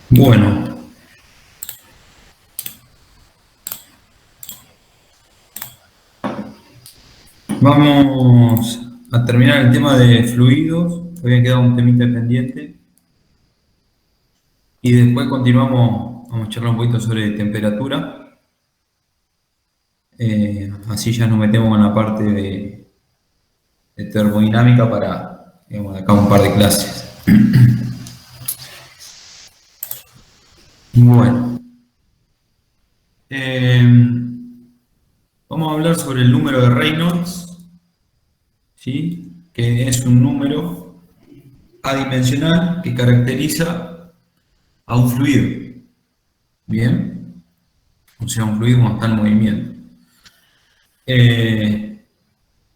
Bueno, vamos a terminar el tema de fluidos. Había quedado un temita pendiente. Y después continuamos, vamos a charlar un poquito sobre temperatura. Así ya nos metemos en la parte de termodinámica para, digamos, de acá un par de clases. Bueno, eh, vamos a hablar sobre el número de Reynolds, ¿sí? Que es un número adimensional que caracteriza a un fluido. Bien, o sea, un fluido cuando está en movimiento. Eh,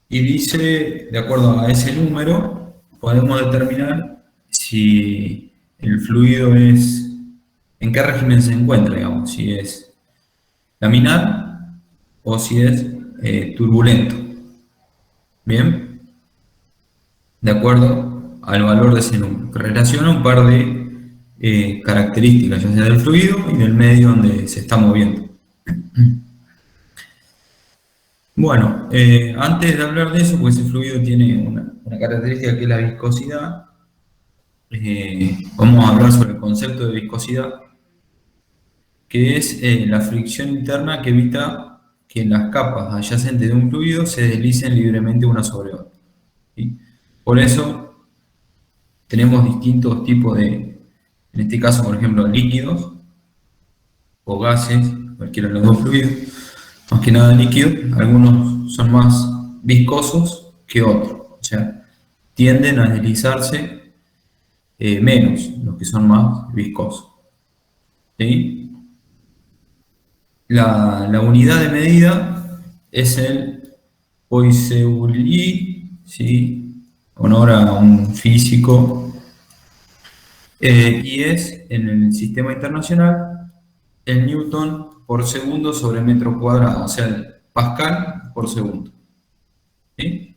y dice, de acuerdo a ese número, podemos determinar si el fluido es, en qué régimen se encuentra, digamos, si es laminar o si es turbulento. Bien, de acuerdo al valor de ese número, que relaciona un par de características, ya sea del fluido y del medio donde se está moviendo. Bueno, antes de hablar de eso, pues ese fluido tiene una característica que es la viscosidad. Vamos a hablar sobre el concepto de viscosidad, que es la fricción interna que evita que las capas adyacentes de un fluido se deslicen libremente una sobre otra, ¿sí? Por eso tenemos distintos tipos de, en este caso, por ejemplo, líquidos o gases, cualquiera de los dos fluidos, más que nada líquidos. Algunos son más viscosos que otros, o sea, tienden a deslizarse menos los que son más viscosos, ¿sí? La unidad de medida es el Poiseuille, ¿sí? Honor a un físico, y es en el sistema internacional el Newton por segundo sobre metro cuadrado, o sea, el Pascal por segundo, ¿sí?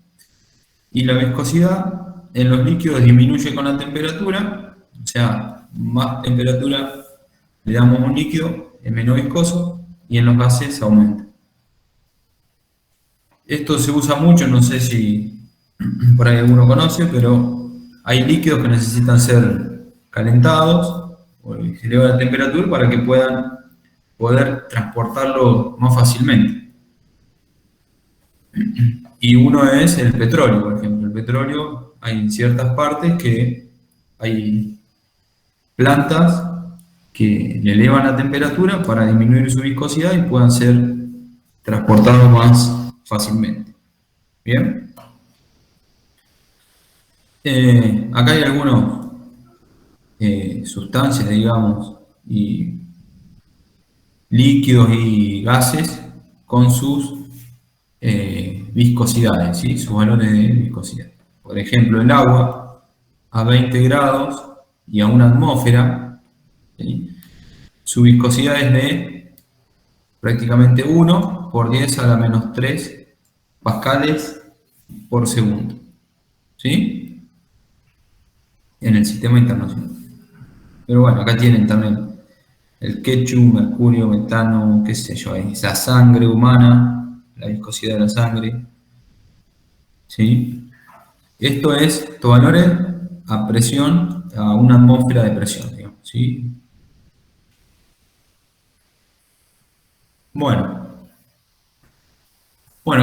Y la viscosidad en los líquidos disminuye con la temperatura, o sea, más temperatura le damos a un líquido, es menos viscoso, y en los gases aumenta. Esto se usa mucho, no sé si por ahí alguno conoce, pero hay líquidos que necesitan ser calentados o que se eleva la temperatura para que puedan poder transportarlo más fácilmente. Y uno es el petróleo, por ejemplo. El petróleo, hay en ciertas partes que hay plantas que le elevan la temperatura para disminuir su viscosidad y puedan ser transportados más fácilmente. Bien. Acá hay algunas sustancias, digamos, y líquidos y gases con sus viscosidades, ¿sí? Sus valores de viscosidad. Por ejemplo, el agua a 20 grados y a una atmósfera, ¿sí? Su viscosidad es de prácticamente 1 por 10 a la menos 3 pascales por segundo, ¿sí? En el sistema internacional. Pero bueno, acá tienen también el ketchup, mercurio, metano, qué sé yo, es la sangre humana, la viscosidad de la sangre, ¿sí? Estos valores a presión, a una atmósfera de presión, digamos, ¿sí? Bueno,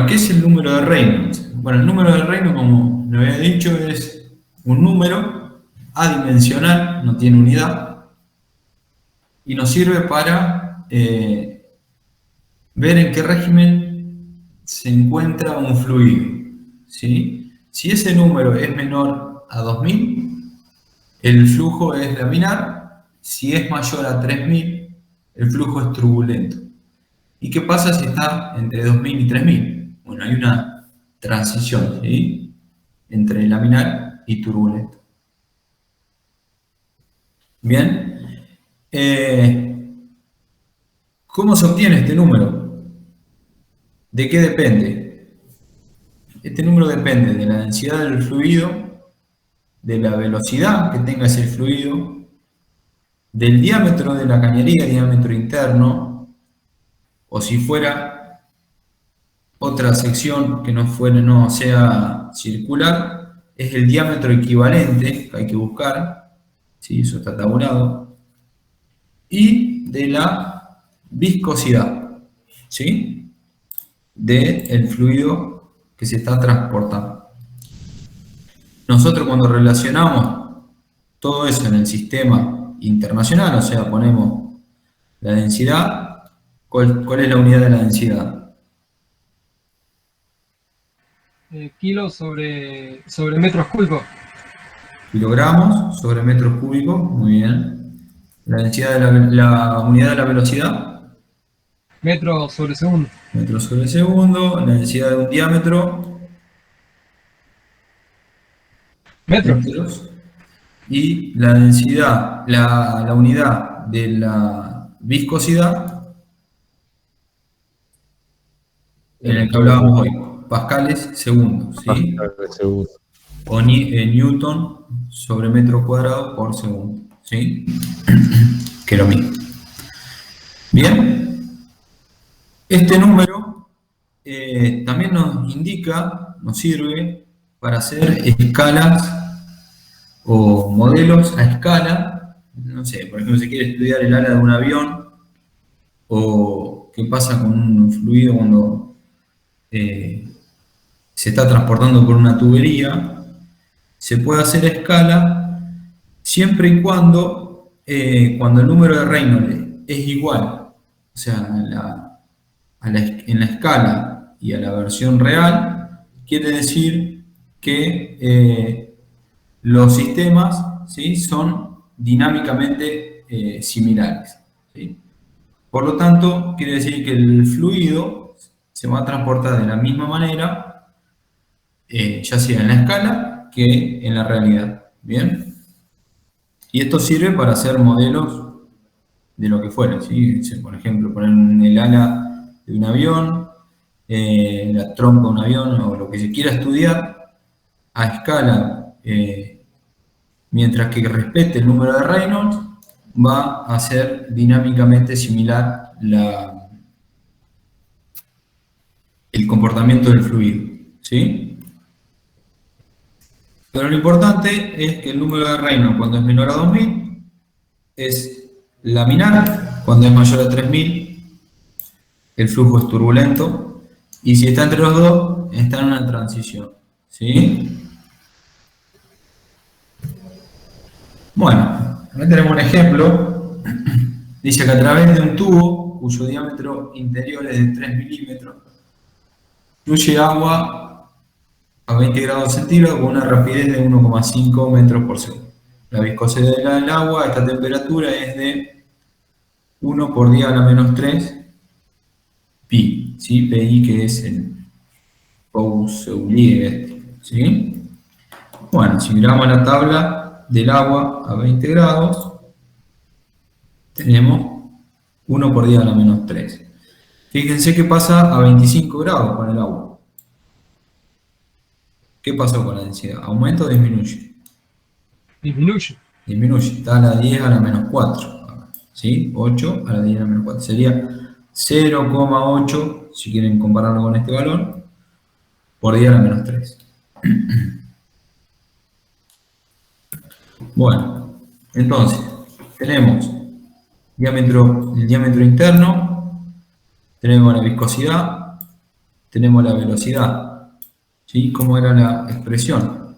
¿qué es el número de Reynolds? Bueno, el número de Reynolds, como le había dicho, es un número adimensional, no tiene unidad, y nos sirve para ver en qué régimen se encuentra un fluido, ¿sí? Si ese número es menor a 2000, el flujo es laminar. Si es mayor a 3000, el flujo es turbulento. ¿Y qué pasa si está entre 2000 y 3000? Bueno, hay una transición, ¿sí? Entre laminar y turbulento. Bien. ¿Cómo se obtiene este número? ¿De qué depende? Este número depende de la densidad del fluido, de la velocidad que tenga ese fluido, del diámetro de la cañería, diámetro interno, o si fuera otra sección que no sea circular, es el diámetro equivalente que hay que buscar, ¿sí? Eso está tabulado, y de la viscosidad, ¿sí? Del fluido que se está transportando. Nosotros cuando relacionamos todo eso en el sistema internacional, o sea, ponemos la densidad, ¿cuál es la unidad de la densidad? Kilos sobre metros cúbicos. Kilogramos sobre metros cúbicos, muy bien. La densidad de la unidad de la velocidad, Metros sobre segundo. metros sobre segundo. La densidad de un diámetro, Metros. metros. Y la densidad, la unidad de la viscosidad, en el que hablábamos hoy, pascales segundos, ¿sí? Pascal de segundo. O newton sobre metro cuadrado por segundo, ¿sí? Que es lo mismo. Bien, este número también nos indica, nos sirve para hacer escalas o modelos a escala. No sé, por ejemplo, si quiere estudiar el ala de un avión o qué pasa con un fluido cuando se está transportando por una tubería, se puede hacer a escala siempre y cuando el número de Reynolds es igual, o sea, en la escala y a la versión real, quiere decir que los sistemas, ¿sí?, son dinámicamente similares, ¿sí? Por lo tanto, quiere decir que el fluido se va a transportar de la misma manera, ya sea en la escala que en la realidad. ¿Bien? Y esto sirve para hacer modelos de lo que fuera, ¿sí? Por ejemplo, poner el ala de un avión, la trompa de un avión, o lo que se quiera estudiar a escala, mientras que respete el número de Reynolds, va a ser dinámicamente similar el comportamiento del fluido, ¿sí? Pero lo importante es que el número de Reynolds cuando es menor a 2000 es laminar, cuando es mayor a 3000 el flujo es turbulento, y si está entre los dos, está en una transición, ¿sí? Bueno, acá tenemos un ejemplo. Dice que a través de un tubo cuyo diámetro interior es de 3 milímetros, fluye agua a 20 grados centígrados con una rapidez de 1,5 metros por segundo. La viscosidad del agua a esta temperatura es de 1 por 10 a la menos 3 pi, ¿sí? Pi, que es el Poussoulier, ¿sí? Bueno, si miramos la tabla del agua a 20 grados, tenemos 1 por 10 a la menos 3. Fíjense que pasa a 25 grados con el agua. ¿Qué pasó con la densidad? ¿Aumenta o disminuye? Disminuye. Disminuye, está a la 10 a la menos 4. ¿Sí? 8 a la 10 a la menos 4. Sería 0,8, si quieren compararlo con este valor, por 10 a la menos 3. Bueno, entonces, tenemos el diámetro interno, tenemos la viscosidad, tenemos la velocidad, ¿sí? ¿Cómo era la expresión?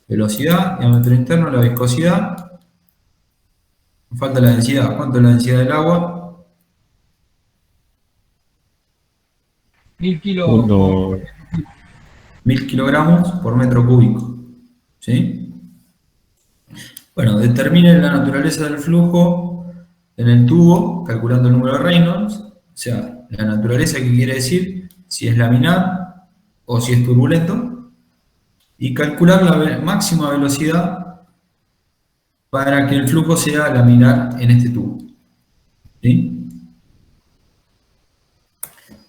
Velocidad, diámetro interno, la viscosidad, falta la densidad. ¿Cuánto es la densidad del agua? 1000 kilos. Uno, 1000 kilogramos por metro cúbico, ¿sí? Bueno, determinen la naturaleza del flujo en el tubo, calculando el número de Reynolds, o sea, la naturaleza que quiere decir si es laminar o si es turbulento, y calcular la máxima velocidad para que el flujo sea laminar en este tubo, ¿sí?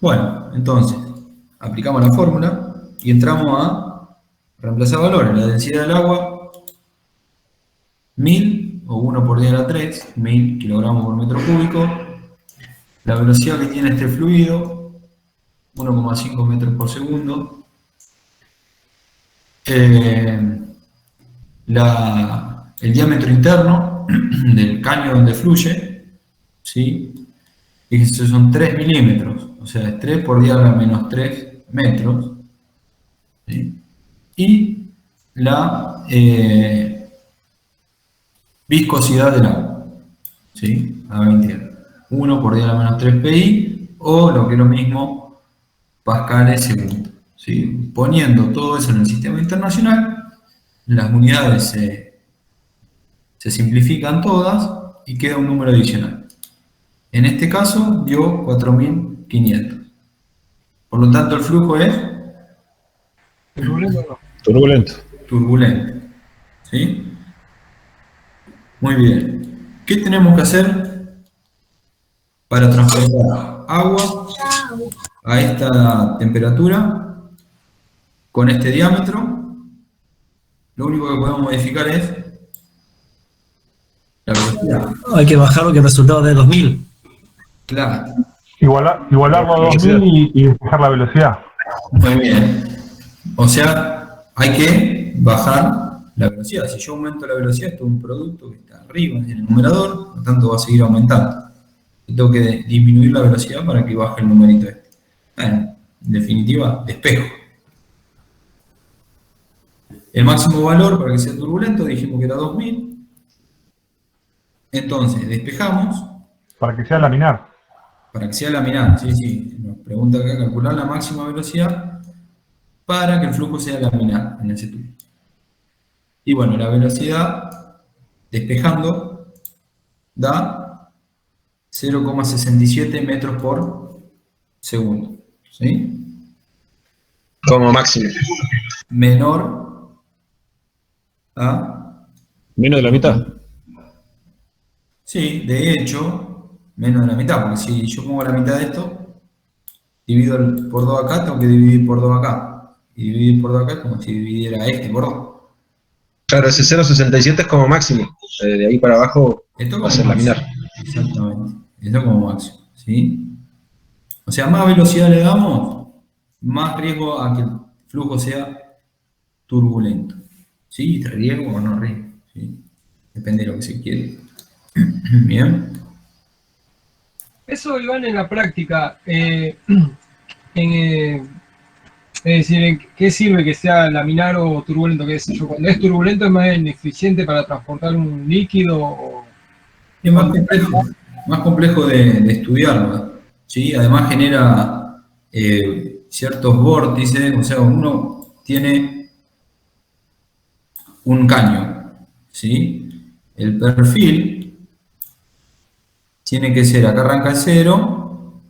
Bueno, entonces, aplicamos la fórmula y entramos a reemplazar valores. La densidad del agua, 1000, o 1 por 10 a la 3, 1000 kilogramos por metro cúbico. La velocidad que tiene este fluido, 1,5 metros por segundo. El diámetro interno del caño donde fluye, ¿sí? Fíjense, son 3 milímetros, o sea, es 3 por 10 a la menos 3 metros. ¿Sí? Y la viscosidad del agua, ¿sí? A 20 1 por 10 a la menos 3 PI, o lo que es lo mismo, pascales segundo. ¿Sí? Poniendo todo eso en el sistema internacional, las unidades se simplifican todas y queda un número adicional. En este caso dio 4500. Por lo tanto, el flujo es Turbulento no. Turbulento. turbulento. ¿Sí? Muy bien. ¿Qué tenemos que hacer para transportar agua a esta temperatura con este diámetro? Lo único que podemos modificar es la velocidad. Hay que bajarlo que el resultado de 2000. Claro. Igualarlo a 2000 y despejar la velocidad. Muy bien. O sea, hay que bajar la velocidad. Si yo aumento la velocidad, esto es un producto que está arriba en el numerador, por lo tanto va a seguir aumentando. Yo tengo que disminuir la velocidad para que baje el numerito este. Bueno, en definitiva, despejo. El máximo valor para que sea turbulento dijimos que era 2000. Entonces, despejamos. Para que sea laminar. Para que sea laminar, sí. Nos pregunta acá calcular la máxima velocidad para que el flujo sea laminar en ese tubo. Y bueno, la velocidad despejando da 0,67 metros por segundo. ¿Sí? Como máximo. Menor a... Menos de la mitad. Sí, de hecho, menos de la mitad, porque si yo pongo la mitad de esto, divido por 2 acá, tengo que dividir por 2 acá. Y dividir por 2 acá es como si dividiera este por 2. Claro, ese 0,67 es como máximo. De ahí para abajo Esto va a ser como laminar. máximo. Exactamente. Esto como máximo. ¿Sí? O sea, más velocidad le damos, más riesgo a que el flujo sea turbulento. ¿Sí? ¿Riesgo o no riesgo? ¿Sí? Depende de lo que se quiere. Bien. Eso, Iván, en la práctica, es decir, ¿en qué sirve que sea laminar o turbulento? ¿Qué sé yo? Cuando es turbulento es más ineficiente para transportar un líquido o... Es más complejo de estudiarlo. ¿Sí? Además genera ciertos vórtices, o sea, uno tiene un caño, ¿sí? El perfil tiene que ser, acá arranca el 0,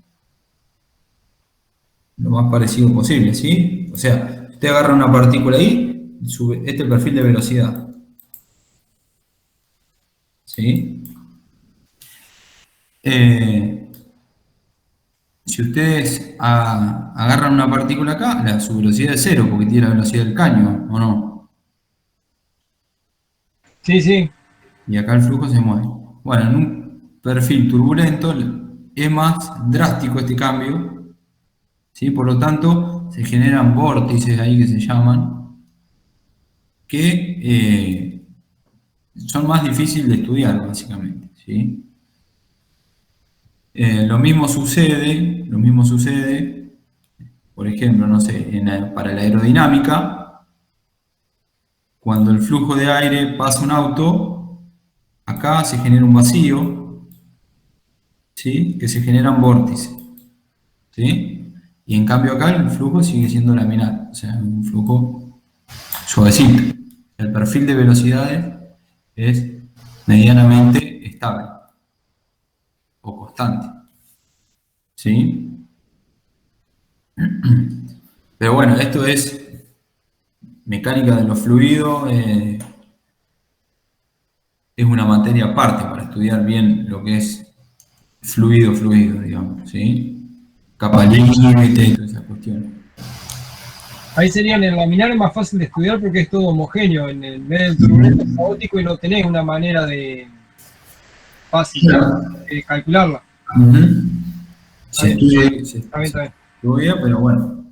lo más parecido posible, ¿sí? O sea, usted agarra una partícula ahí, sube, este es el perfil de velocidad, ¿sí? Si ustedes agarran una partícula acá, su velocidad es 0, porque tiene la velocidad del caño, ¿o no? Sí. Y acá el flujo se mueve. Bueno, en un perfil turbulento es más drástico este cambio, ¿sí? Por lo tanto, se generan vórtices ahí que se llaman, que son más difíciles de estudiar, básicamente, ¿sí? Lo mismo sucede, por ejemplo, no sé, para la aerodinámica, cuando el flujo de aire pasa un auto, acá se genera un vacío, ¿sí? Que se generan vórtices, ¿sí? Y en cambio acá el flujo sigue siendo laminar, o sea, un flujo suavecito. El perfil de velocidades es medianamente estable o constante, ¿sí? Pero bueno, esto es mecánica de los fluidos, es una materia aparte para estudiar bien lo que es fluido, digamos, ¿sí? Capa límite y todas esas cuestiones. Ahí sería en el laminar es más fácil de estudiar porque es todo homogéneo. En el medio del turbulento es caótico y no tenés una manera de fácil Claro. de calcularla. Ujú. Se Ahí, estudia, está bien. pero bueno,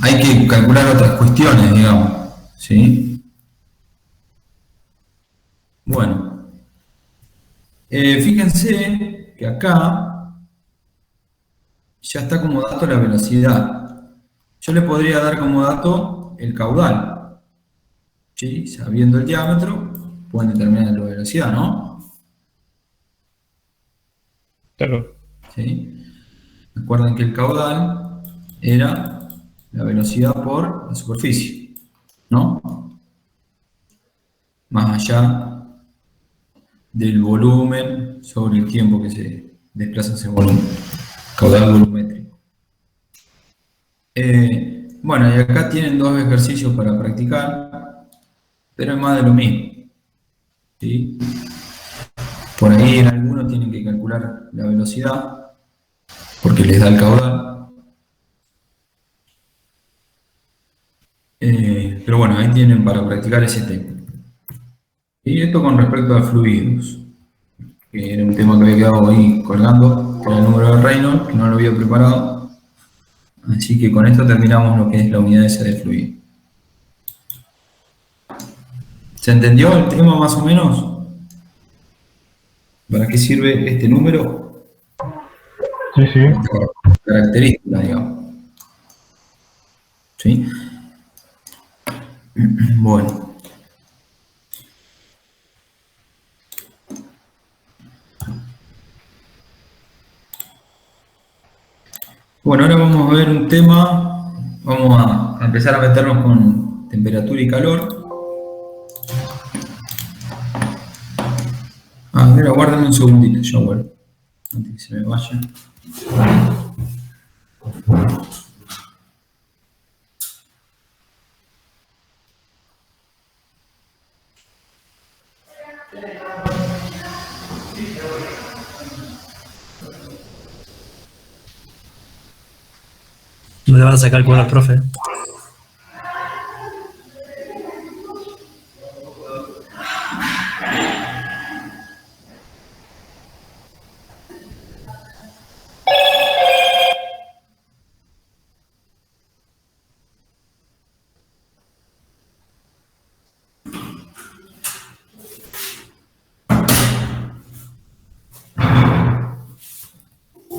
hay que calcular otras cuestiones, digamos, ¿sí? Bueno, fíjense que acá ya está como dato la velocidad. Yo le podría dar como dato el caudal, ¿sí? Sabiendo el diámetro, pueden determinar la velocidad, ¿no? Claro. ¿Sí? Recuerden que el caudal era la velocidad por la superficie, ¿no? Más allá del volumen sobre el tiempo que se desplaza ese volumen, caudal volumétrico. Bueno, y acá tienen dos ejercicios para practicar, pero es más de lo mismo, ¿sí? Por ahí en algunos tienen que calcular la velocidad, porque les da el caudal. Pero bueno, ahí tienen para practicar ese tema. Y esto con respecto a fluidos, que era un tema que había quedado ahí colgando, que era el número de Reynolds, que no lo había preparado. Así que con esto terminamos lo que es la unidad esa de fluido. ¿Se entendió el tema más o menos? ¿Para qué sirve este número? Sí, sí. Esta característica, digamos. ¿Sí? Bueno. Bueno, ahora vamos a ver un tema, vamos a empezar a meternos con temperatura y calor. Mira, guárdame un segundito, ya vuelvo, antes que se me vaya. No le van a sacar con al profe.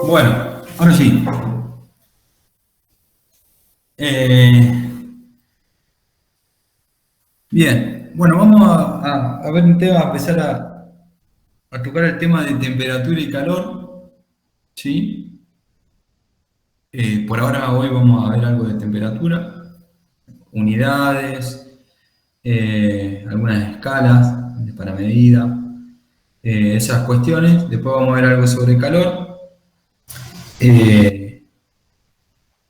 Bueno, ahora sí. Bien, bueno, vamos a ver un tema, a empezar a tocar el tema de temperatura y calor, ¿sí? Por ahora hoy vamos a ver algo de temperatura, unidades, algunas escalas para medida, esas cuestiones. Después vamos a ver algo sobre calor,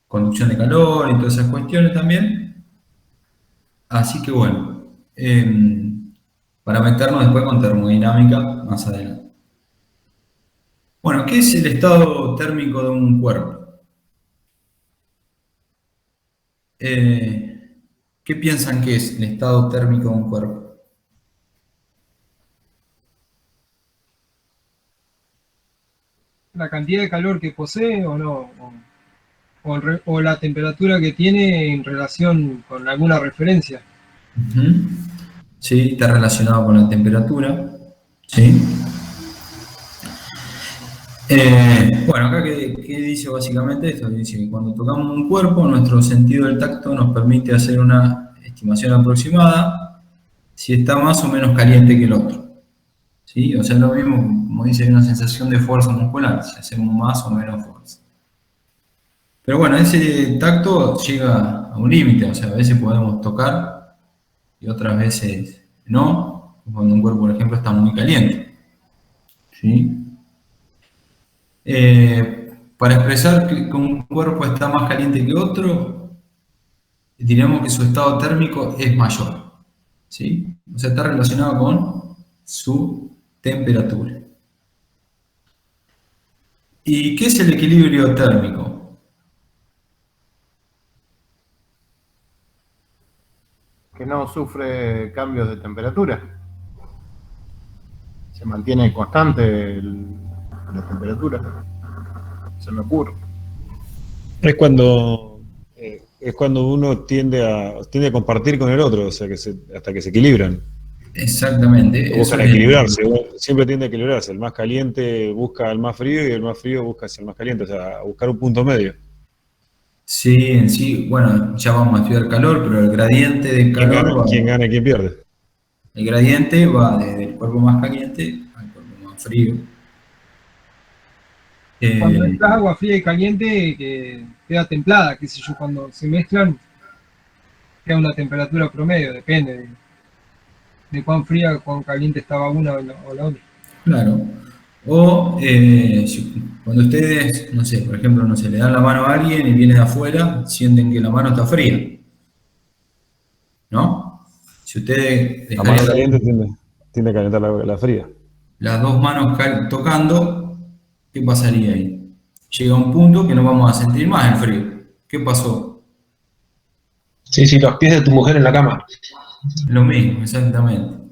conducción de calor y todas esas cuestiones también. Así que bueno, para meternos después con termodinámica más adelante. Bueno, ¿qué es el estado térmico de un cuerpo? ¿Qué piensan que es el estado térmico de un cuerpo? ¿La cantidad de calor que posee o no? O la temperatura que tiene en relación con alguna referencia. Ujú. Sí, está relacionado con la temperatura. ¿Sí? Bueno, acá ¿qué dice básicamente esto? Dice que cuando tocamos un cuerpo, nuestro sentido del tacto nos permite hacer una estimación aproximada si está más o menos caliente que el otro. ¿Sí? O sea, lo mismo, como dice, hay una sensación de fuerza muscular, si hacemos más o menos fuerza. Pero bueno, ese tacto llega a un límite, o sea, a veces podemos tocar y otras veces no, cuando un cuerpo, por ejemplo, está muy caliente. ¿Sí? Para expresar que un cuerpo está más caliente que otro, diríamos que su estado térmico es mayor. ¿Sí? O sea, está relacionado con su temperatura. ¿Y qué es el equilibrio térmico? que no sufre cambios de temperatura. Se mantiene constante la temperatura. Se me ocurre. Es cuando uno tiende a compartir con el otro, o sea, hasta que se equilibran. Exactamente. Buscan equilibrarse, siempre tiende a equilibrarse. El más caliente busca al más frío y el más frío busca hacia el más caliente, o sea, a buscar un punto medio. Sí, en sí, bueno, ya vamos a estudiar calor, pero el gradiente de calor ¿Quién gana y quién pierde? El gradiente va desde el cuerpo más caliente al cuerpo más frío. Cuando necesitas agua fría y caliente, que queda templada, qué sé yo, cuando se mezclan, queda una temperatura promedio, depende de cuán fría o cuán caliente estaba una o la otra. Claro. O cuando ustedes, no sé, por ejemplo, no sé, le dan la mano a alguien y viene de afuera, sienten que la mano está fría. ¿No? Si ustedes La mano caliente tiende a calentar la fría. Las dos manos tocando, ¿qué pasaría ahí? Llega un punto que no vamos a sentir más el frío. ¿Qué pasó? Sí, los pies de tu mujer en la cama. Lo mismo, exactamente.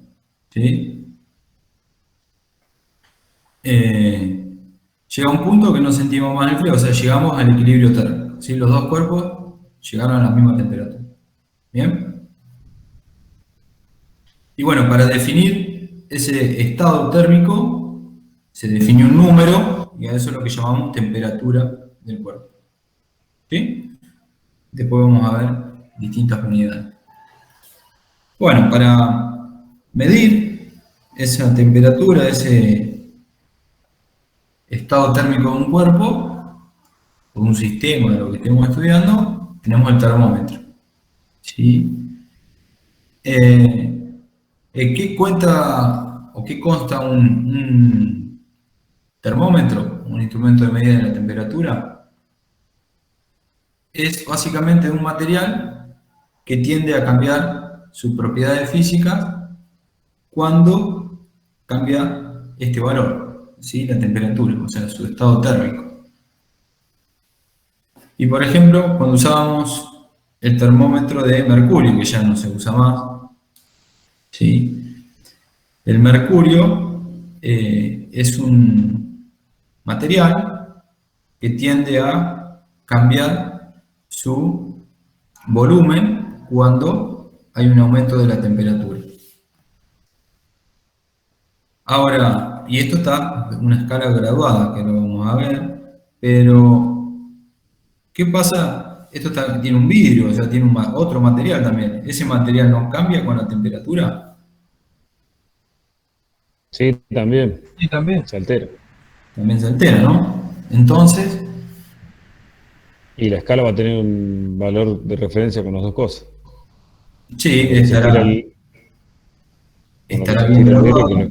¿Sí? Llega un punto que no sentimos más el frío, o sea, llegamos al equilibrio térmico. ¿Sí? Los dos cuerpos llegaron a la misma temperatura. ¿Bien? Y bueno, para definir ese estado térmico, se define un número, y a eso es lo que llamamos temperatura del cuerpo. ¿Sí? Después vamos a ver distintas unidades. Bueno, para medir esa temperatura, ese estado térmico de un cuerpo, o un sistema de lo que estemos estudiando, tenemos el termómetro. ¿Sí? ¿Qué cuenta o qué consta un termómetro, un instrumento de medida de la temperatura? Es básicamente un material que tiende a cambiar sus propiedades físicas cuando cambia este valor, ¿sí? La temperatura, o sea, su estado térmico. Y por ejemplo, cuando usábamos el termómetro de mercurio, que ya no se usa más, ¿sí? El mercurio es un material que tiende a cambiar su volumen cuando hay un aumento de la temperatura. Ahora, y esto está en una escala graduada, que lo vamos a ver, pero ¿qué pasa? Esto tiene un vidrio, o sea, tiene otro material también. ¿Ese material no cambia con la temperatura? Sí, también. Sí, también. Se altera. También se altera, ¿no? Entonces, y la escala va a tener un valor de referencia con las dos cosas. Sí, estará bien graduado.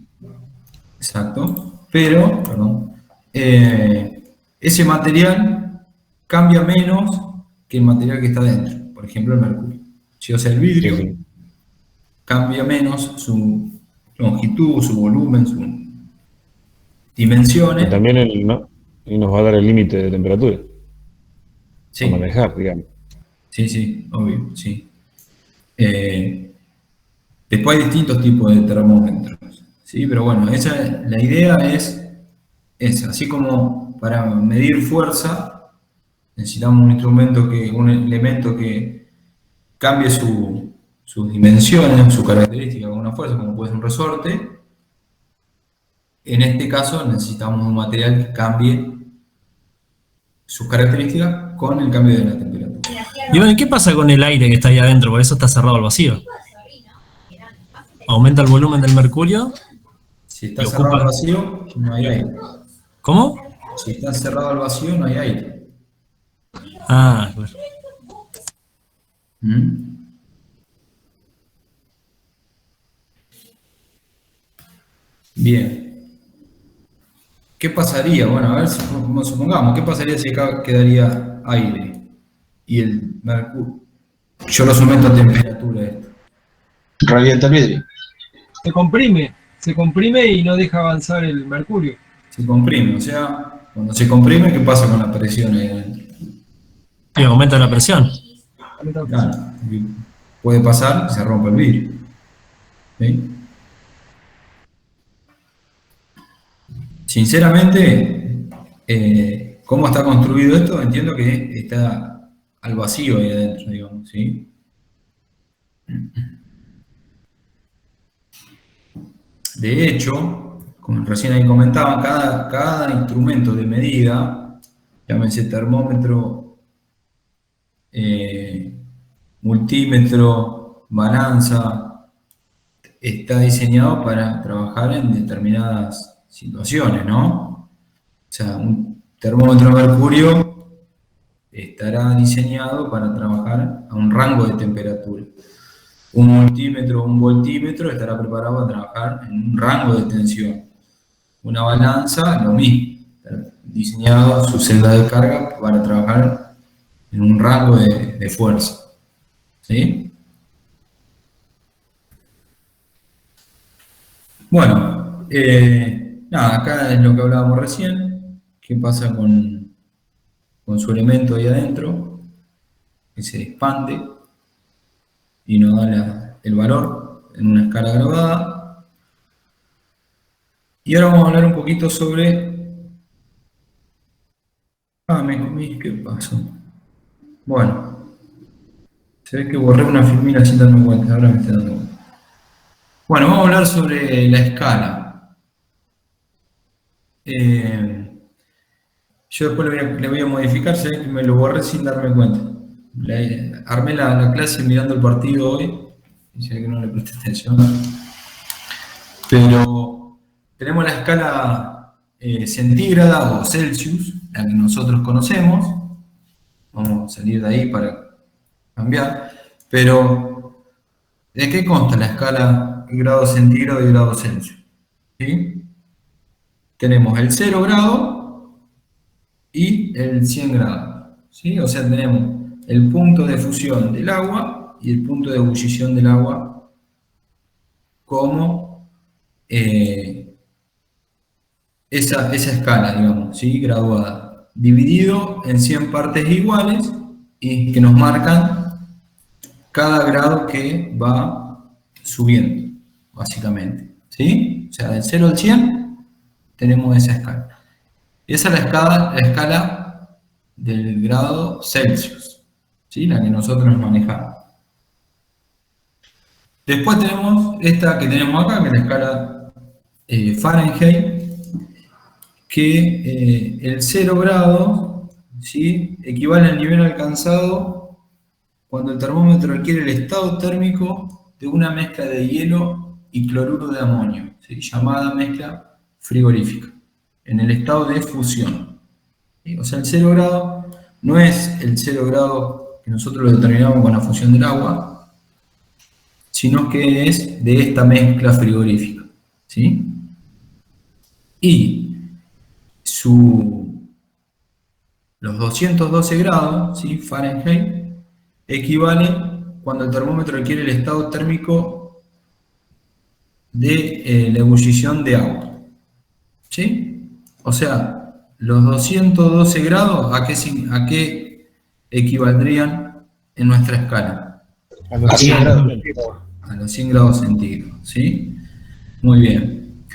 Exacto. Pero, perdón, ese material cambia menos que el material que está dentro. Por ejemplo, el mercurio. ¿Sí? O sea, el vidrio cambia menos su longitud, su volumen, sus dimensiones. Y también y nos va a dar el límite de temperatura. Sí. A manejar, digamos. Sí, obvio, sí. Después hay distintos tipos de termómetros, ¿sí? Pero bueno, la idea es esa. Así como para medir fuerza, necesitamos un instrumento un elemento que cambie sus dimensiones, su característica con una fuerza, como puede ser un resorte. En este caso necesitamos un material que cambie sus características con el cambio de la temperatura. Y bueno, ¿qué pasa con el aire que está ahí adentro? Por eso está cerrado al vacío. Aumenta el volumen del mercurio. Si está cerrado al vacío, no hay aire. ¿Cómo? Si está cerrado al vacío, no hay aire. Ah, claro. Bien. ¿Qué pasaría? Bueno, a ver, supongamos, ¿qué pasaría si acá quedaría aire y el mercurio? Yo lo someto a temperatura esto. Revienta el vidrio. Se comprime y no deja avanzar el mercurio. Se comprime, o sea, cuando se comprime, ¿qué pasa con la presión ahí adentro? Y aumenta la presión. Claro. puede pasar que se rompa el vidrio. ¿Sí? Sinceramente, ¿cómo está construido esto? Entiendo que está al vacío ahí adentro, digamos, ¿sí? De hecho, como recién ahí comentaban, cada instrumento de medida, llámese termómetro, multímetro, balanza, está diseñado para trabajar en determinadas situaciones, ¿no? O sea, un termómetro de mercurio estará diseñado para trabajar a un rango de temperatura. Un multímetro o un voltímetro estará preparado para trabajar en un rango de tensión. Una balanza, lo mismo, estará diseñado su celda de carga para trabajar en un rango de fuerza. ¿Sí? Bueno, nada, acá es lo que hablábamos recién. ¿Qué pasa con su elemento ahí adentro? Que se expande y nos da el valor en una escala graduada. Y ahora vamos a hablar un poquito sobre... Ah, me comí, ¿qué pasó? Bueno, se ve que borré una filmina sin darme cuenta, ahora me estoy dando cuenta. Bueno, vamos a hablar sobre la escala. Yo después le voy a modificar, se ve que me lo borré sin darme cuenta. Armé la clase mirando el partido hoy, y se ve que no le presté atención. Pero tenemos la escala centígrada o Celsius, la que nosotros conocemos. Vamos a salir de ahí para cambiar. Pero, ¿de qué consta la escala grado centígrado y grado Celsius? ¿Sí? Tenemos el 0 grado y el 100 grados. ¿Sí? O sea, tenemos el punto de fusión del agua y el punto de ebullición del agua como esa escala, digamos, ¿sí? Graduada, dividido en 100 partes iguales y que nos marcan cada grado que va subiendo, básicamente, ¿sí? O sea, del 0 al 100 tenemos esa escala. Esa es la escala del grado Celsius, ¿sí? La que nosotros manejamos. Después tenemos esta que tenemos acá, que es la escala Fahrenheit, que el 0 grado, ¿sí? Equivale al nivel alcanzado cuando el termómetro adquiere el estado térmico de una mezcla de hielo y cloruro de amonio, ¿sí? Llamada mezcla frigorífica, en el estado de fusión. ¿Sí? O sea, el 0 grado no es el 0 grado que nosotros lo determinamos con la fusión del agua, sino que es de esta mezcla frigorífica, ¿sí? Y los 212 grados, ¿sí? Fahrenheit, equivalen cuando el termómetro adquiere el estado térmico de la ebullición de agua, ¿sí? O sea, los 212 grados, ¿a qué equivaldrían en nuestra escala? A los 100 grados. A los 100 grados centígrados, ¿sí? Muy bien.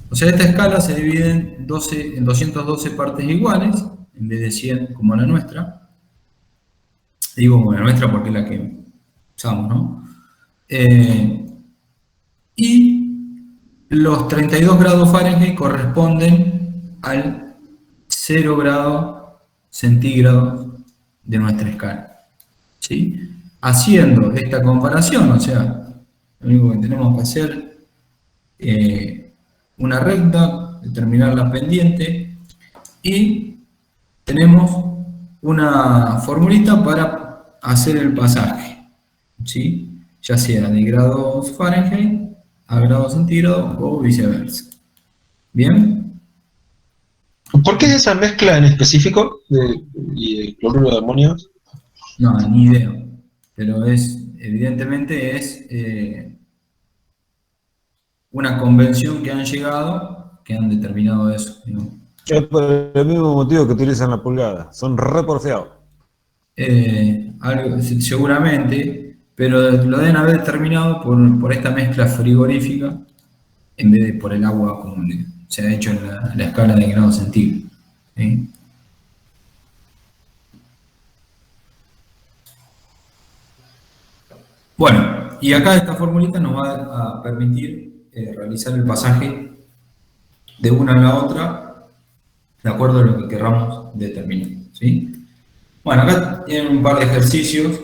O sea, esta escala se divide en 212 partes iguales, en vez de 100 como la nuestra. Digo como la nuestra porque es la que usamos, ¿no? Y los 32 grados Fahrenheit corresponden al 0 grado centígrado de nuestra escala, ¿sí? Haciendo esta comparación, o sea, lo único que tenemos que hacer una recta, determinar la pendiente y tenemos una formulita para hacer el pasaje, ¿sí? Ya sea de grados Fahrenheit a grados centígrados o viceversa. ¿Bien? ¿Por qué es esa mezcla en específico y el cloruro de amonio? No, ni idea. Pero evidentemente es una convención que han llegado, que han determinado eso, ¿no? Es por el mismo motivo que utilizan la pulgada. Son re porfiados. Seguramente, pero lo deben haber determinado por esta mezcla frigorífica en vez de por el agua como se ha hecho en la escala de grados centígrados. ¿Sí? Bueno, y acá esta formulita nos va a permitir realizar el pasaje de una a la otra de acuerdo a lo que querramos determinar. ¿Sí? Bueno, acá tienen un par de ejercicios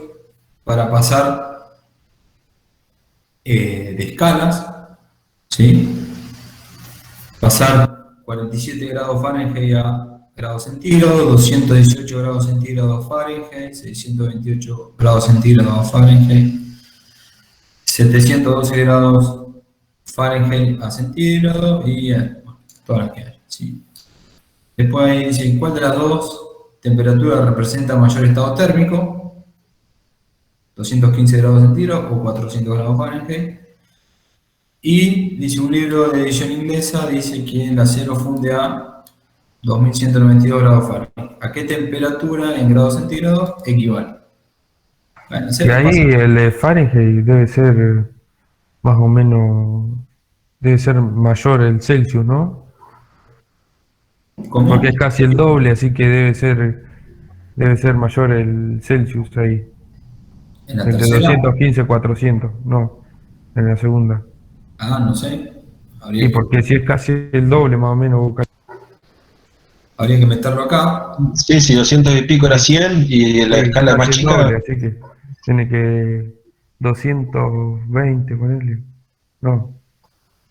para pasar de escalas, ¿sí? Pasar 47 grados Fahrenheit a grados centígrados, 218 grados centígrados Fahrenheit, 628 grados centígrados Fahrenheit, 712 grados Fahrenheit a centígrados y todas las que hay. ¿Sí? Después ahí dice, ¿cuál de las dos temperaturas representa mayor estado térmico? 215 grados centígrados o 400 grados Fahrenheit. Y dice un libro de edición inglesa, dice que el acero funde a 2192 grados Fahrenheit. ¿A qué temperatura en grados centígrados equivale? Bueno, Y ahí el de Fahrenheit debe ser más o menos, debe ser mayor el Celsius, ¿no? ¿Cómo? Porque es casi el doble, así que debe ser mayor el Celsius ahí. ¿En la Entre tercera? 215 y 400, no, en la segunda. Ah, no sé. Habría Y que, porque si es casi el doble más o menos, habría que meterlo acá. Sí, sí, 200 y pico era 100 y la sí, escala más casi el chica. doble, así que tiene que 220 ponerle. No,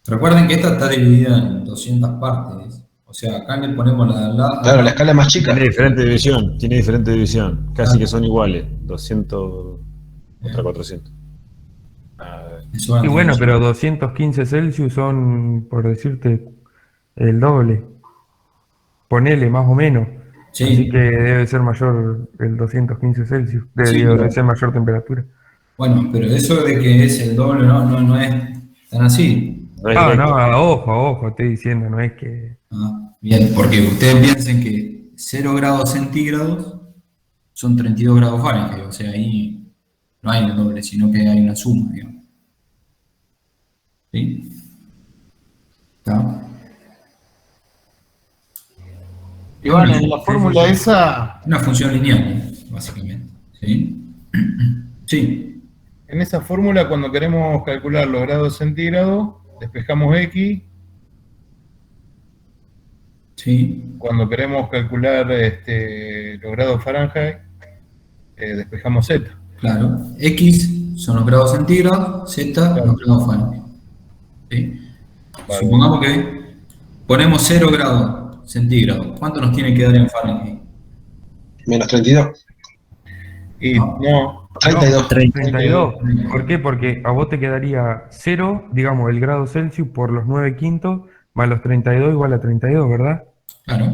Recuerden que esta está dividida en 200 partes. O sea, acá le ponemos Claro, la escala más chica. Tiene diferente división, casi que son iguales, 200 contra 400. Eso va a y bueno, tener- pero 215 Celsius son, por decirte, el doble. Ponele más o menos. Sí, Así que debe ser mayor el 215 Celsius. Sí, Debe pero- ser mayor temperatura. bueno, pero eso de que es el doble no es tan así. No es Ah, directo. no, a ojo, estoy diciendo, no es que. Ah, bien, porque ustedes piensen que 0 grados centígrados son 32 grados Fahrenheit, o sea, ahí no hay el doble, sino que hay una suma, digamos. ¿Sí? ¿Está? Iván, en la fórmula esa, Una función lineal, básicamente. ¿Sí? Sí, en esa fórmula cuando queremos calcular los grados centígrados, despejamos X. sí, Cuando queremos calcular los grados Fahrenheit, despejamos Z. claro. X son los grados centígrados, Z los grados Fahrenheit. ¿Sí? Vale. Supongamos que ponemos 0 grados centígrados. ¿Cuánto nos tiene que dar en Fahrenheit? Menos 32. Y no, 32. 32. ¿Por qué? Porque a vos te quedaría 0, digamos, el grado Celsius por los 9/5 más los 32 igual a 32, ¿verdad? Claro.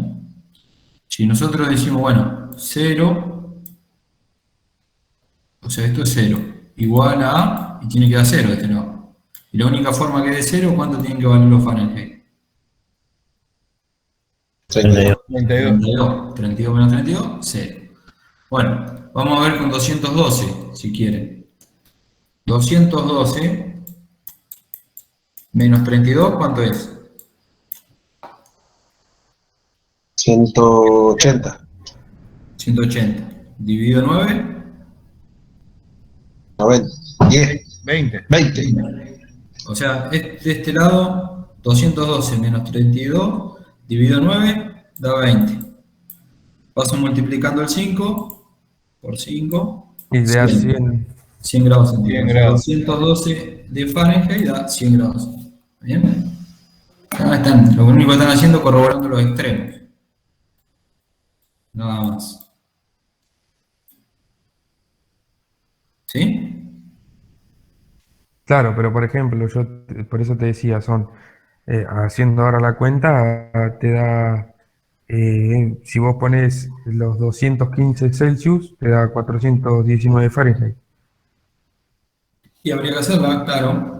Si nosotros decimos, bueno, 0, o sea, esto es 0, igual a, y tiene que dar 0 de este lado. Y la única forma que dé 0, ¿cuánto tienen que valer los Fahrenheit? 32. 32. 32 menos 32, 0. Bueno, vamos a ver con 212, si quieren. 212 menos 32, ¿cuánto es? 180. 180. Dividido 9, 90. 10. 20. 20. o sea, de este lado, 212 menos 32 dividido 9 da 20. Paso multiplicando el 5 por 5, Y le da 100. 100. 100 grados centígrados. 100 grados. 212 de Fahrenheit da 100 grados. ¿Bien? Acá están, lo único que están haciendo es corroborando los extremos. Nada más. ¿Sí? Claro, pero por ejemplo, por eso te decía, son, haciendo ahora la cuenta, te da, si vos pones los 215 Celsius, te da 419 Fahrenheit. Y habría que hacerla, claro.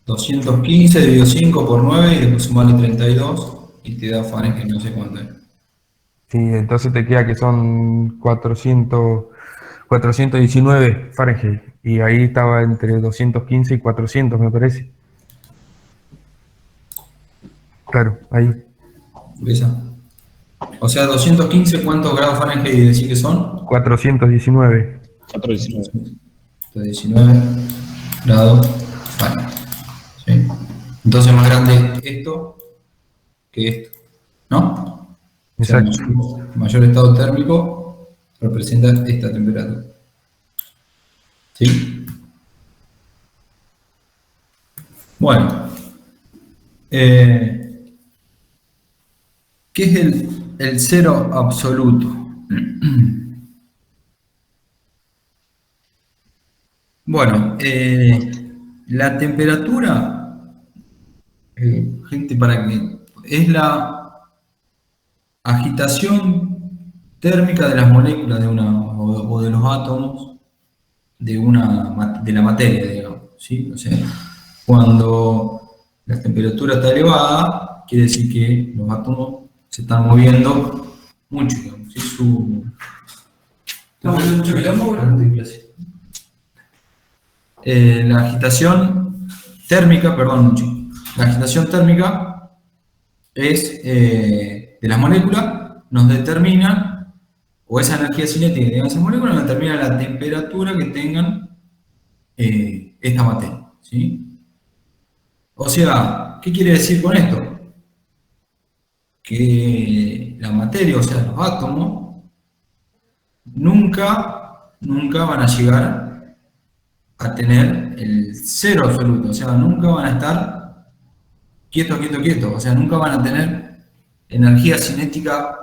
215 dividido 5 por 9 y después sumarle 32 y te da Fahrenheit, no sé cuánto es. Sí, entonces te queda que son 419 Fahrenheit. y ahí estaba entre 215 y 400, me parece. Claro, ahí. Esa. O sea, 215, ¿cuántos grados Fahrenheit decís que son? 419. 419. 19 grados Fahrenheit. ¿Sí? Entonces más grande esto que esto, ¿no? O sea, Exacto. mayor estado térmico representa esta temperatura. ¿Sí? Bueno. ¿Qué es el cero absoluto? Bueno, la temperatura, gente, para que es la agitación térmica de las moléculas de una o de los átomos de la materia, digamos, ¿sí? O sea, cuando la temperatura está elevada, quiere decir que los átomos se están moviendo mucho, digamos, ¿sí? La agitación térmica, perdón, mucho. La agitación térmica es de las moléculas, nos determina, o esa energía cinética que tengan esas moléculas, nos determina la temperatura que tengan esta materia, ¿sí? O sea, ¿qué quiere decir con esto? Que la materia, o sea, los átomos, nunca van a llegar a tener el cero absoluto, o sea, nunca van a estar quietos, o sea, nunca van a tener energía cinética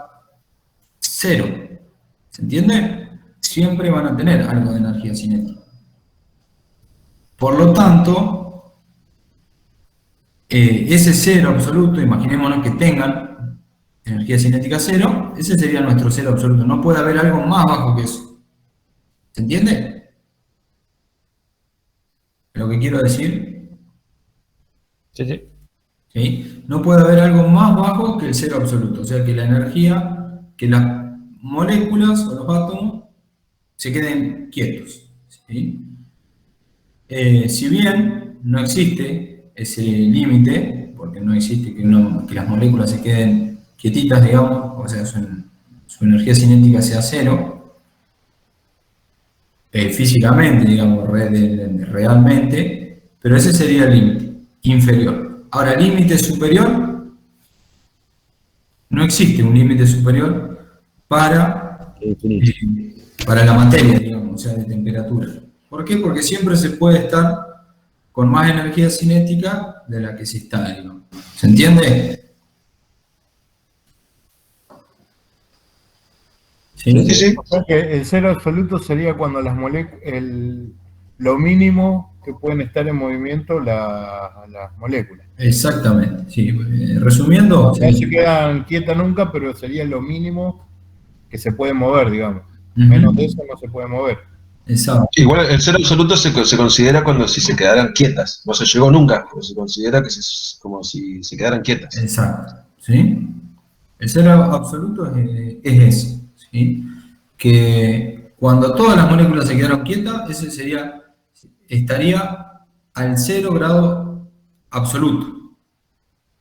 cero, ¿se entiende? Siempre van a tener algo de energía cinética. Por lo tanto, ese cero absoluto, imaginémonos que tengan energía cinética cero, ese sería nuestro cero absoluto, no puede haber algo más bajo que eso, ¿se entiende? Lo que quiero decir. Sí, sí. ¿Sí? No puede haber algo más bajo que el cero absoluto, o sea que la energía, que las moléculas o los átomos se queden quietos, ¿sí? Si bien no existe ese límite, porque no existe que las moléculas se queden quietitas, digamos, o sea, su energía cinética sea cero, físicamente, digamos, realmente, pero ese sería el límite inferior. Ahora, el límite superior, no existe un límite superior para la materia, digamos, o sea, de temperatura. ¿Por qué? Porque siempre se puede estar con más energía cinética de la que se está, digamos. ¿Se entiende? Sí, sí. O sea que el cero absoluto sería cuando las lo mínimo que pueden estar en movimiento las moléculas. Exactamente, sí. Resumiendo, No se quedan quietas nunca, pero sería lo mínimo que se puede mover, digamos. Menos de eso no se puede mover. Exacto. Igual el cero absoluto se considera cuando si se quedaran quietas. No se llegó nunca, pero se considera que como si se quedaran quietas. Exacto, ¿sí? El cero absoluto es ese, ¿sí? Que cuando todas las moléculas se quedaron quietas, estaría al 0 grado absoluto,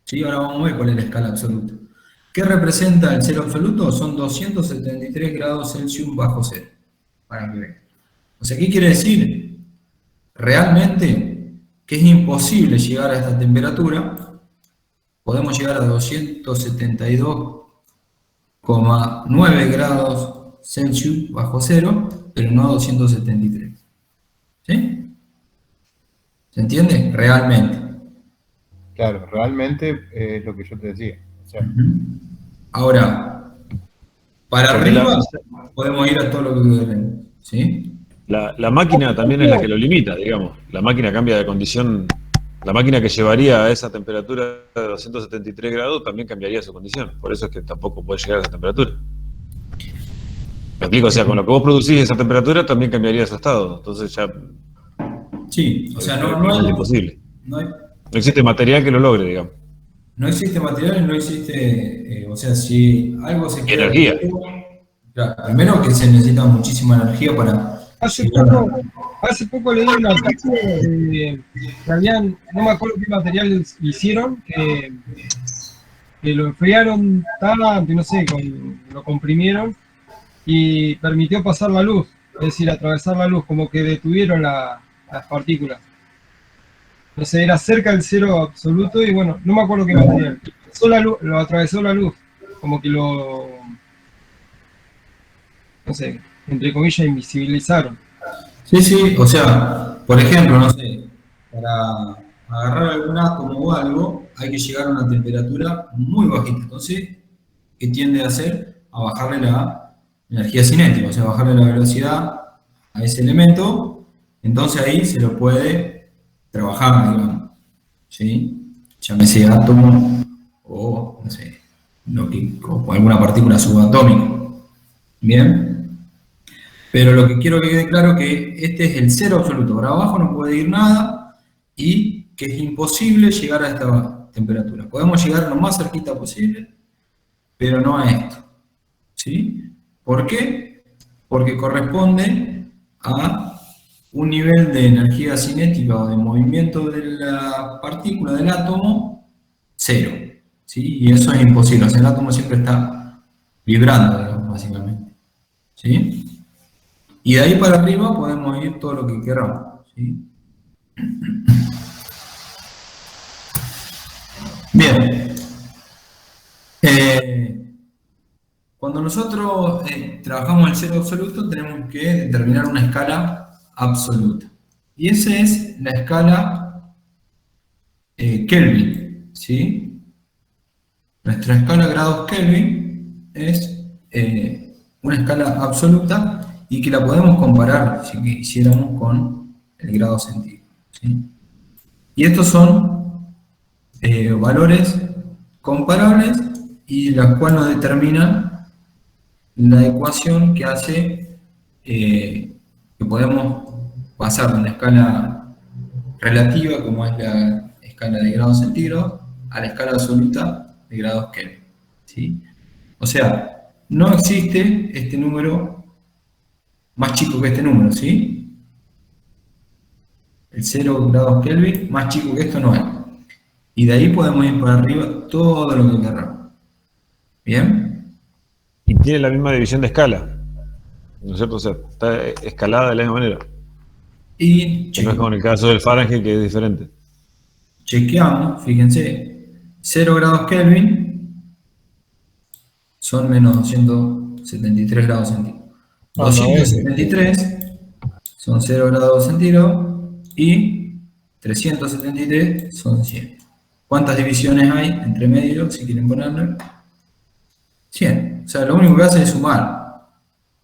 ¿sí? Ahora vamos a ver cuál es la escala absoluta. ¿Qué representa el cero absoluto? Son 273 grados Celsius bajo cero, para que vean. O sea, ¿qué quiere decir? Realmente que es imposible llegar a esta temperatura. Podemos llegar a 272,9 grados Celsius bajo cero, pero no a 273. ¿Sí? ¿Se entiende? Realmente. Claro, realmente es lo que yo te decía. O sea, ahora, para arriba podemos ir a todo lo que queremos. ¿Sí? La máquina también es la que lo limita, digamos. La máquina cambia de condición. La máquina que llevaría a esa temperatura de 273 grados también cambiaría su condición. Por eso es que tampoco puede llegar a esa temperatura. ¿Me explico? O sea, con lo que vos producís esa temperatura también cambiaría su estado. Entonces ya... Sí, o sea, es no imposible. No existe material que lo logre, digamos. No existe material, no existe... o sea, si algo se queda... Energía. Claro, primero que se necesita muchísima energía para Hace poco leí un artículo que habían, no me acuerdo qué material hicieron, que lo enfriaron tanto, no sé, lo comprimieron y permitió pasar la luz, es decir, atravesar la luz, como que detuvieron las partículas. No sé, era cerca del cero absoluto y bueno, no me acuerdo qué material. Lo atravesó la luz, como que no sé, entre comillas, invisibilizaron. Sí, sí, o sea, por ejemplo, no sé, para agarrar algún átomo o algo, hay que llegar a una temperatura muy bajita. Entonces, ¿qué tiende a hacer? A bajarle la energía cinética, o sea, bajarle la velocidad a ese elemento. Entonces ahí se lo puede trabajar, digamos, ¿sí? Llámese átomo o, no sé, o alguna partícula subatómica. Bien. Pero lo que quiero que quede claro es que este es el cero absoluto. Para abajo no puede ir nada y que es imposible llegar a esta temperatura. Podemos llegar lo más cerquita posible, pero no a esto. ¿Sí? ¿Por qué? Porque corresponde a un nivel de energía cinética o de movimiento de la partícula del átomo cero. ¿Sí? Y eso es imposible. O sea, el átomo siempre está vibrando, digamos, básicamente. ¿Sí? Y de ahí para arriba podemos ir todo lo que queramos. ¿Sí? Bien. Cuando nosotros trabajamos el cero absoluto, tenemos que determinar una escala absoluta. Y esa es la escala Kelvin. ¿Sí? Nuestra escala grados Kelvin es una escala absoluta y que la podemos comparar, si quisiéramos, con el grado centígrado. ¿Sí? Y estos son valores comparables y las cuales nos determinan la ecuación que hace que podemos pasar de una escala relativa, como es la escala de grados centígrados, a la escala absoluta de grados Kelvin. ¿Sí? O sea, no existe este número más chico que este número, ¿sí? El 0 grados Kelvin, más chico que esto no es. Y de ahí podemos ir para arriba todo lo que queramos. ¿Bien? Y tiene la misma división de escala, ¿no es cierto? O sea, está escalada de la misma manera. Y Que no es como en el caso del Fahrenheit, que es diferente. Chequeamos, fíjense, 0 grados Kelvin son menos 273 grados centígrados. 273 son 0 grados centígrados y 373 son 100. ¿Cuántas divisiones hay entre medio, si quieren ponerle? 100. O sea, lo único que hace es sumar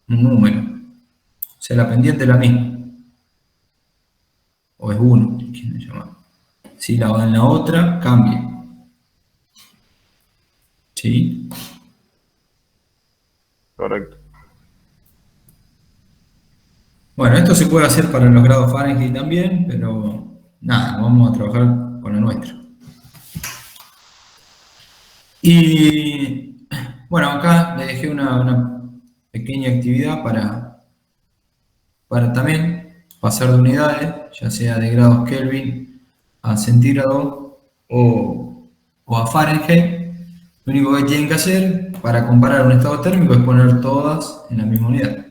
un número. O sea, la pendiente es la misma. O es 1, si quieren llamar. Si la va en la otra, cambia. ¿Sí? Correcto. Bueno, esto se puede hacer para los grados Fahrenheit también, pero nada, vamos a trabajar con la nuestra. Y bueno, acá les dejé una pequeña actividad para también pasar de unidades, ya sea de grados Kelvin a centígrado o a Fahrenheit. Lo único que tienen que hacer para comparar un estado térmico es poner todas en la misma unidad.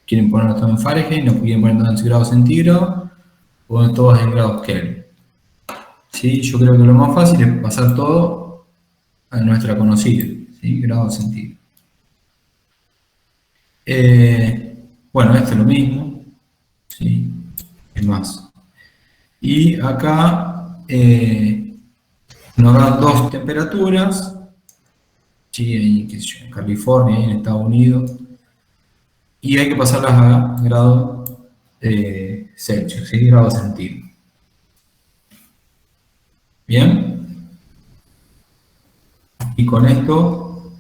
Quieren ponerlo todo en Fahrenheit, no quieren poner todo en grados centígrados, o todas en grados Kelvin. ¿Sí? Yo creo que lo más fácil es pasar todo a nuestra conocida, ¿sí? Grados centígrados. Bueno, esto es lo mismo, ¿sí? Es más. Y acá nos dan dos temperaturas, ¿sí? En California y en Estados Unidos. Y hay que pasarlas a grados Celsius, ¿sí? Grados centígrados. ¿Bien? Y con esto,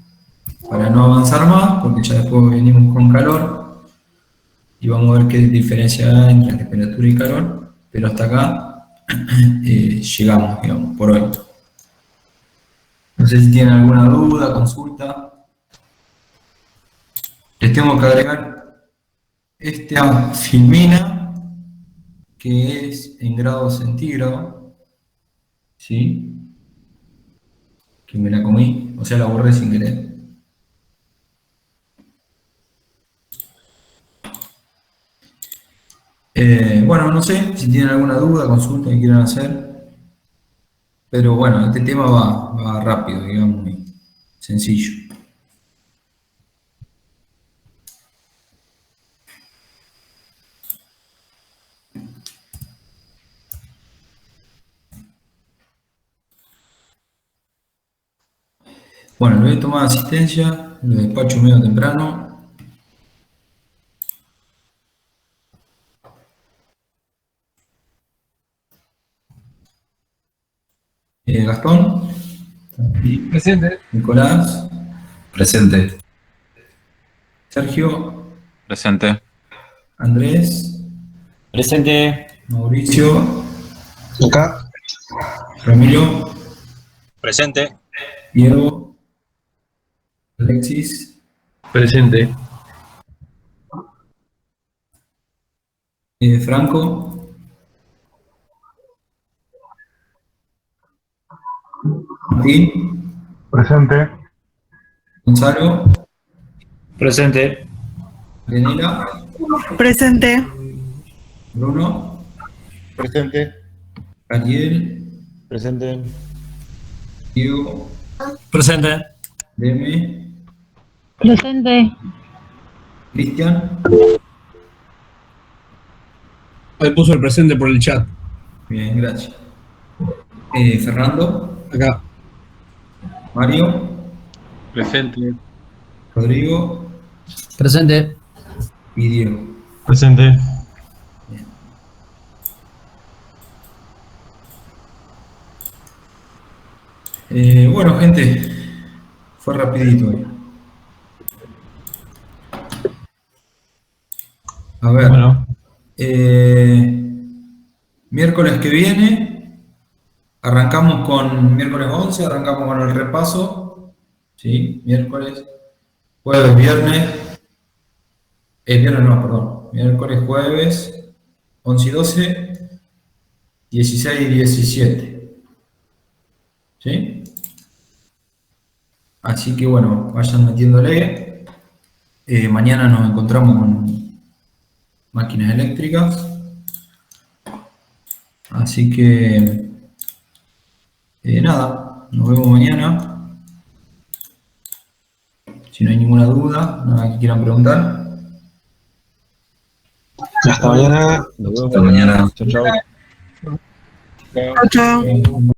para no avanzar más, porque ya después venimos con calor, y vamos a ver qué diferencia hay entre temperatura y calor, pero hasta acá llegamos, digamos, por hoy. No sé si tienen alguna duda, consulta. Les tengo que agregar esta filmina, que es en grados centígrados, ¿sí? Que me la comí, o sea, la borré sin querer. Bueno, no sé si tienen alguna duda, consulta que quieran hacer, pero bueno, este tema va rápido, digamos, y sencillo. Bueno, le voy a tomar asistencia, lo despacho medio temprano. Gastón. Presente. Nicolás. Presente. Sergio. Presente. Andrés. Presente. Mauricio. Acá. Ramiro. Presente. Diego. Alexis. Presente. Franco. Martín. Presente. Gonzalo. Presente. Daniela. Presente. Bruno. Presente. Ariel. Presente. Diego. Presente. Deme. Presente. Cristian. Ahí puso el presente por el chat. Bien, gracias. Fernando. Acá. Mario. Presente. Rodrigo. Presente. Y Diego. Presente. Bueno, gente, fue rapidito hoy. A ver, Bueno. Miércoles que viene, arrancamos con miércoles 11, arrancamos con el repaso, ¿sí? Miércoles, jueves, viernes, viernes no, perdón, miércoles, jueves, 11 y 12, 16 y 17, ¿sí? Así que bueno, vayan metiéndole. Mañana nos encontramos con máquinas eléctricas. Así que nada, nos vemos mañana. Si no hay ninguna duda, nada que quieran preguntar. Hasta mañana. Nos vemos. Hasta mañana. Chao, chao. Chao.